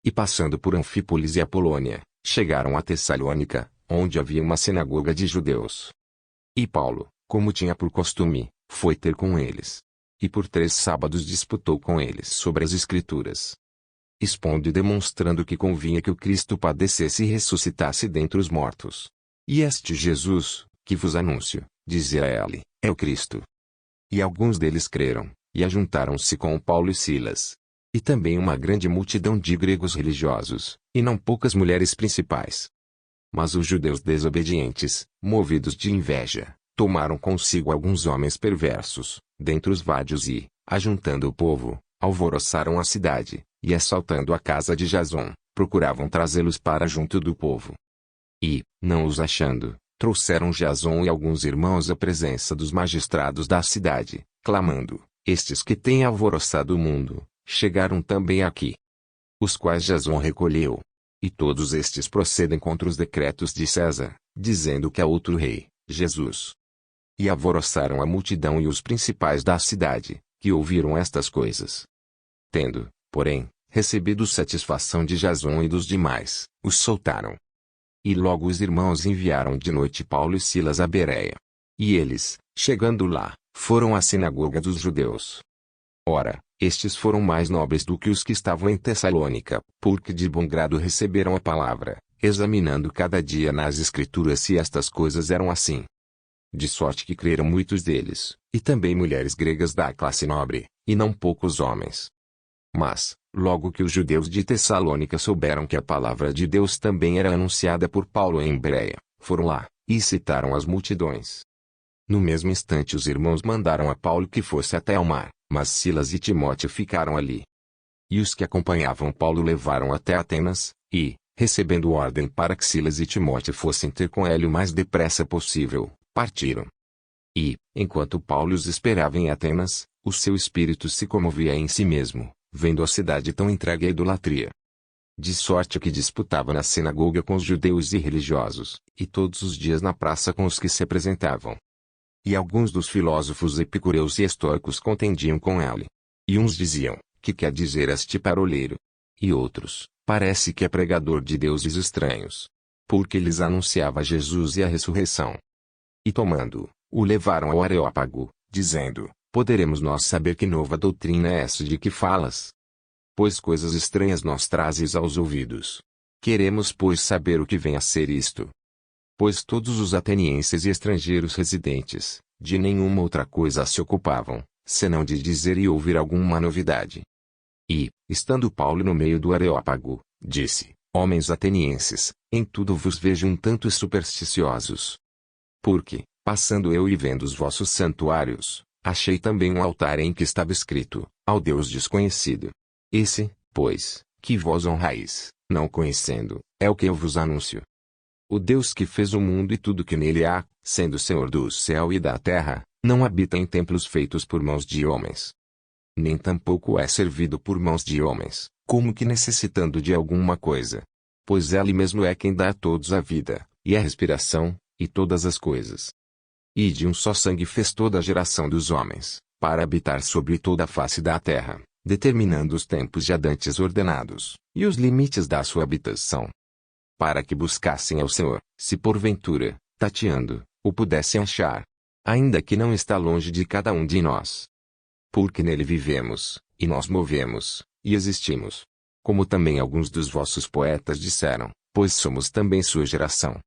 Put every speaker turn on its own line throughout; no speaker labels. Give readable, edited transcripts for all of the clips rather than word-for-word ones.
E passando por Anfípolis e Apolônia, chegaram a Tessalônica, onde havia uma sinagoga de judeus. E Paulo, como tinha por costume, foi ter com eles. E por 3 sábados disputou com eles sobre as Escrituras, expondo e demonstrando que convinha que o Cristo padecesse e ressuscitasse dentre os mortos. E este Jesus, que vos anuncio, dizia ele, é o Cristo. E alguns deles creram, e ajuntaram-se com Paulo e Silas. E também uma grande multidão de gregos religiosos, e não poucas mulheres principais. Mas os judeus desobedientes, movidos de inveja, tomaram consigo alguns homens perversos, dentre os vádios e, ajuntando o povo, alvoroçaram a cidade, e assaltando a casa de Jason, procuravam trazê-los para junto do povo. E, não os achando, trouxeram Jason e alguns irmãos à presença dos magistrados da cidade, clamando, estes que têm alvoroçado o mundo, chegaram também aqui. Os quais Jason recolheu. E todos estes procedem contra os decretos de César, dizendo que há outro rei, Jesus. E alvoroçaram a multidão e os principais da cidade, que ouviram estas coisas. Tendo, porém, recebido satisfação de Jason e dos demais, os soltaram. E logo os irmãos enviaram de noite Paulo e Silas a Bereia. E eles, chegando lá, foram à sinagoga dos judeus. Ora, estes foram mais nobres do que os que estavam em Tessalônica, porque de bom grado receberam a palavra, examinando cada dia nas Escrituras se estas coisas eram assim. De sorte que creram muitos deles, e também mulheres gregas da classe nobre, e não poucos homens. Mas, logo que os judeus de Tessalônica souberam que a palavra de Deus também era anunciada por Paulo em Bereia, foram lá, e excitaram as multidões. No mesmo instante os irmãos mandaram a Paulo que fosse até ao mar, mas Silas e Timóteo ficaram ali. E os que acompanhavam Paulo levaram até Atenas, e, recebendo ordem para que Silas e Timóteo fossem ter com ele o mais depressa possível, partiram. E, enquanto Paulo os esperava em Atenas, o seu espírito se comovia em si mesmo, vendo a cidade tão entregue à idolatria. De sorte que disputava na sinagoga com os judeus irreligiosos, e todos os dias na praça com os que se apresentavam. E alguns dos filósofos epicureus e estoicos contendiam com ele. E uns diziam, que quer dizer este paroleiro? E outros, parece que é pregador de deuses estranhos. Porque lhes anunciava Jesus e a ressurreição. E tomando-o, o levaram ao Areópago, dizendo, poderemos nós saber que nova doutrina é essa de que falas? Pois coisas estranhas nós trazes aos ouvidos. Queremos pois saber o que vem a ser isto. Pois todos os atenienses e estrangeiros residentes, de nenhuma outra coisa se ocupavam, senão de dizer e ouvir alguma novidade. E, estando Paulo no meio do Areópago, disse, homens atenienses, em tudo vos vejo um tanto supersticiosos. Porque, passando eu e vendo os vossos santuários, achei também um altar em que estava escrito, ao Deus desconhecido. Esse, pois, que vós honrais, não conhecendo, é o que eu vos anuncio. O Deus que fez o mundo e tudo que nele há, sendo Senhor do céu e da terra, não habita em templos feitos por mãos de homens. Nem tampouco é servido por mãos de homens, como que necessitando de alguma coisa. Pois ele mesmo é quem dá a todos a vida, e a respiração, e todas as coisas. E de um só sangue fez toda a geração dos homens, para habitar sobre toda a face da terra, determinando os tempos já dantes ordenados, e os limites da sua habitação. Para que buscassem ao Senhor, se porventura, tateando, o pudessem achar. Ainda que não está longe de cada um de nós. Porque nele vivemos, e nós movemos, e existimos. Como também alguns dos vossos poetas disseram, pois somos também sua geração.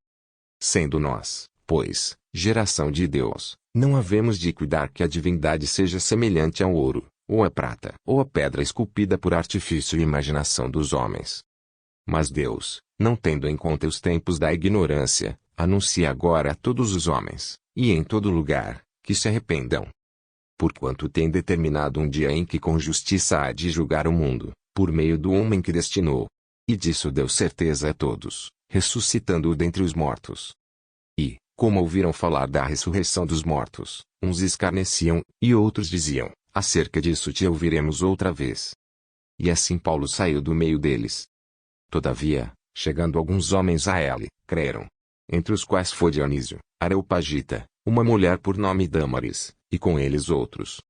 Sendo nós, pois, geração de Deus, não havemos de cuidar que a divindade seja semelhante ao ouro, ou à prata, ou à pedra esculpida por artifício e imaginação dos homens. Mas Deus, não tendo em conta os tempos da ignorância, anuncia agora a todos os homens, e em todo lugar, que se arrependam. Porquanto tem determinado um dia em que com justiça há de julgar o mundo, por meio do homem que destinou. E disso deu certeza a todos, ressuscitando-o dentre os mortos. E, como ouviram falar da ressurreição dos mortos, uns escarneciam, e outros diziam, acerca disso te ouviremos outra vez. E assim Paulo saiu do meio deles. Todavia, chegando alguns homens a ele, creram. Entre os quais foi Dionísio, Areopagita, uma mulher por nome Dâmaris, e com eles outros,